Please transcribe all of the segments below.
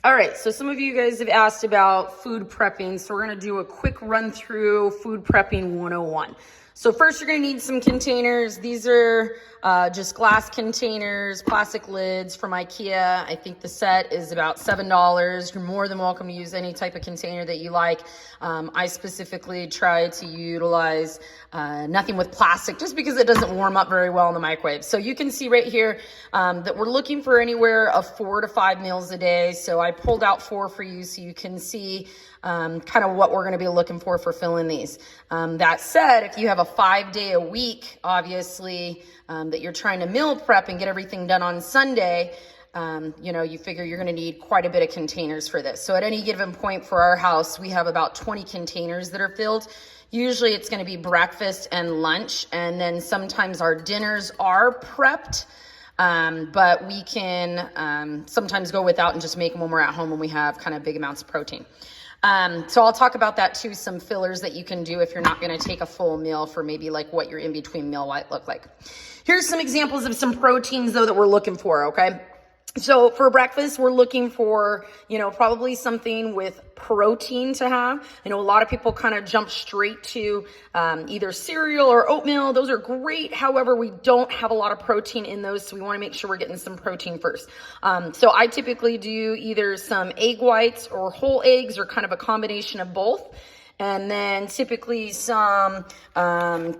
All right, so some of you guys have asked about food prepping, so we're gonna do a quick run through food prepping 101. So first you're gonna need some containers. These are just glass containers, plastic lids from IKEA. I think the set is about $7. You're more than welcome to use any type of container that you like. I specifically try to utilize nothing with plastic just because it doesn't warm up very well in the microwave. So you can see right here that we're looking for anywhere of 4 to 5 meals a day. So I pulled out 4 for you so you can see kind of what we're going to be looking for filling these. That said, if you have a 5-day-a-week, obviously, that you're trying to meal prep and get everything done on Sunday, you figure you're going to need quite a bit of containers for this. So at any given point for our house, we have about 20 containers that are filled. Usually it's going to be breakfast and lunch, and then sometimes our dinners are prepped. But we can sometimes go without and just make them when we're at home when we have kind of big amounts of protein. So I'll talk about that too, some fillers that you can do if you're not going to take a full meal for maybe like what your in-between meal might look like. Here's some examples of some proteins though that we're looking for, okay? So for breakfast, we're looking for, probably something with protein to have. I know a lot of people kind of jump straight to either cereal or oatmeal. Those are great. However, we don't have a lot of protein in those, so we want to make sure we're getting some protein first. So I typically do either some egg whites or whole eggs or kind of a combination of both. And then typically some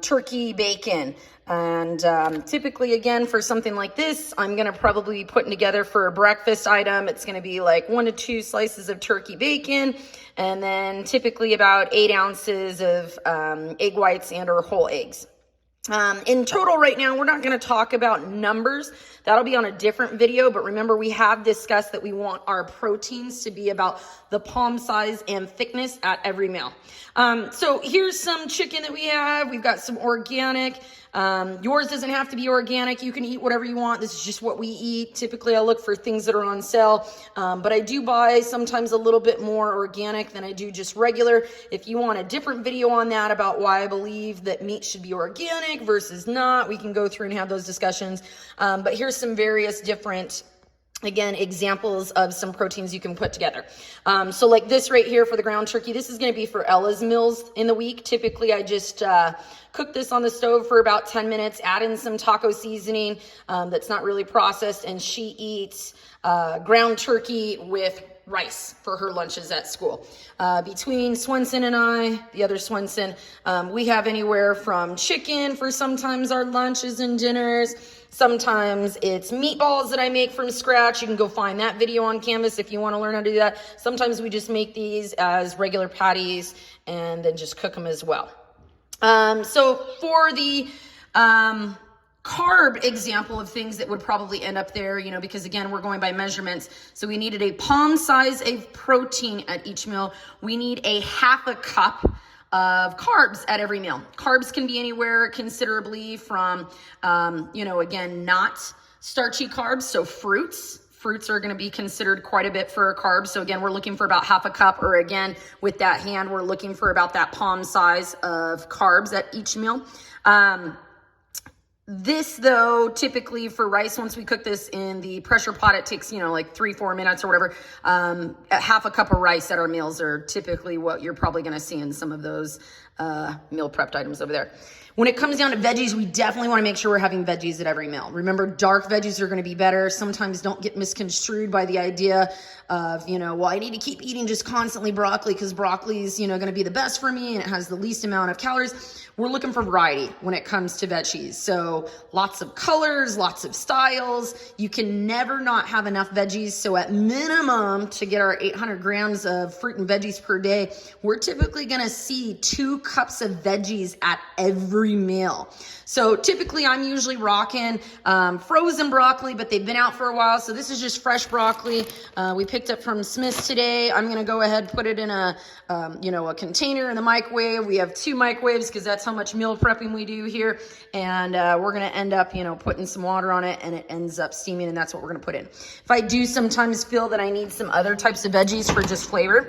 turkey bacon. And typically, again, for something like this, I'm going to probably be putting together for a breakfast item. It's going to be like 1 to 2 slices of turkey bacon, and then typically about 8 ounces of egg whites and or whole eggs. In total right now, we're not going to talk about numbers. That'll be on a different video, but remember we have discussed that we want our proteins to be about the palm size and thickness at every meal. So here's some chicken that we have. We've got some organic. Yours doesn't have to be organic. You can eat whatever you want. This is just what we eat. Typically I look for things that are on sale, but I do buy sometimes a little bit more organic than I do just regular. If you want a different video on that about why I believe that meat should be organic versus not, we can go through and have those discussions. But here's some various different, again, examples of some proteins you can put together. So like this right here for the ground turkey, this is going to be for Ella's meals in the week. Typically I just cook this on the stove for about 10 minutes, add in some taco seasoning that's not really processed, and she eats ground turkey with rice for her lunches at school. Between Swenson and I, the other Swenson, we have anywhere from chicken for sometimes our lunches and dinners. Sometimes it's meatballs that I make from scratch. You can go find that video on Canvas if you want to learn how to do that. Sometimes we just make these as regular patties and then just cook them as well. So for the carb example of things that would probably end up there, because again, we're going by measurements. So we needed a palm size of protein at each meal. We need a half a cup of carbs at every meal. Carbs can be anywhere considerably from, again, not starchy carbs. So fruits are going to be considered quite a bit for a carb. So again, we're looking for about half a cup, or again, with that hand, we're looking for about that palm size of carbs at each meal. This though, typically for rice, once we cook this in the pressure pot, it takes, like 3-4 minutes or whatever. Half a cup of rice at our meals are typically what you're probably going to see in some of those meal prepped items over there. When it comes down to veggies, we definitely want to make sure we're having veggies at every meal. Remember, dark veggies are going to be better. Sometimes don't get misconstrued by the idea of, I need to keep eating just constantly broccoli because broccoli is, going to be the best for me and it has the least amount of calories. We're looking for variety when it comes to veggies. So lots of colors, lots of styles. You can never not have enough veggies. So at minimum, to get our 800 grams of fruit and veggies per day, we're typically going to see 2 cups of veggies at every meal. So typically I'm usually rocking frozen broccoli, but they've been out for a while. So this is just fresh broccoli. We picked up from Smith's today. I'm going to go ahead and put it in a container in the microwave. We have 2 microwaves because that's how much meal prepping we do here. And we're going to end up, putting some water on it and it ends up steaming, and that's what we're going to put in. If I do sometimes feel that I need some other types of veggies for just flavor,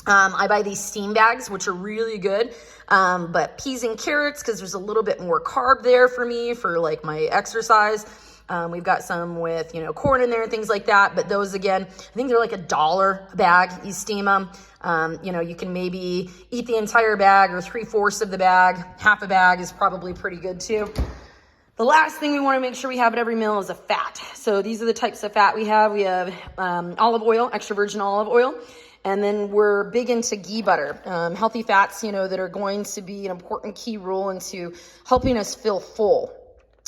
I buy these steam bags, which are really good. But peas and carrots, because there's a little bit more carb there for me for like my exercise. We've got some with, corn in there and things like that. But those, again, I think they're like $1 a bag. You steam them. You can maybe eat the entire bag or 3/4 of the bag. Half a bag is probably pretty good too. The last thing we want to make sure we have at every meal is a fat. So these are the types of fat we have. We have olive oil, extra virgin olive oil. And then we're big into ghee butter, healthy fats, that are going to be an important key role into helping us feel full.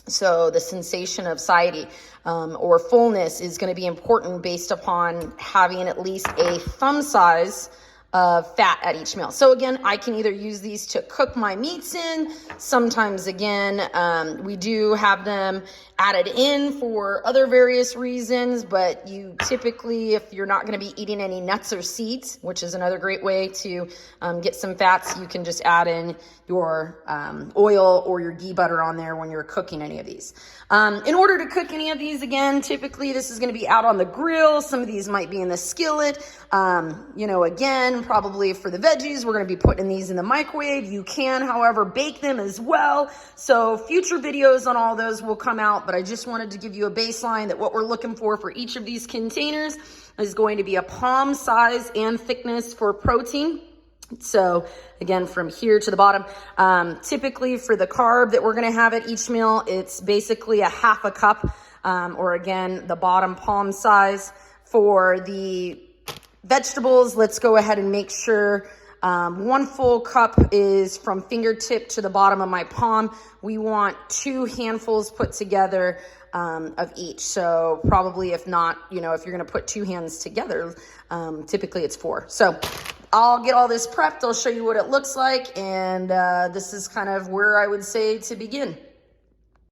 So the sensation of satiety or fullness is going to be important based upon having at least a thumb size of fat at each meal. So again, I can either use these to cook my meats in. Sometimes, again, we do have them added in for other various reasons, but you typically, if you're not going to be eating any nuts or seeds, which is another great way to get some fats, you can just add in your oil or your ghee butter on there when you're cooking any of these. In order to cook any of these, again, typically this is going to be out on the grill. Some of these might be in the skillet. Again, probably for the veggies, we're going to be putting these in the microwave. You can, however, bake them as well. So future videos on all those will come out, but I just wanted to give you a baseline that what we're looking for each of these containers is going to be a palm size and thickness for protein. So again, from here to the bottom, typically for the carb that we're going to have at each meal, it's basically a half a cup, or again, the bottom palm size. For the vegetables, let's go ahead and make sure 1 full cup is from fingertip to the bottom of my palm. We want 2 handfuls put together of each. So probably, if not, if you're going to put 2 hands together, typically it's 4. So I'll get all this prepped. I'll show you what it looks like. And this is kind of where I would say to begin.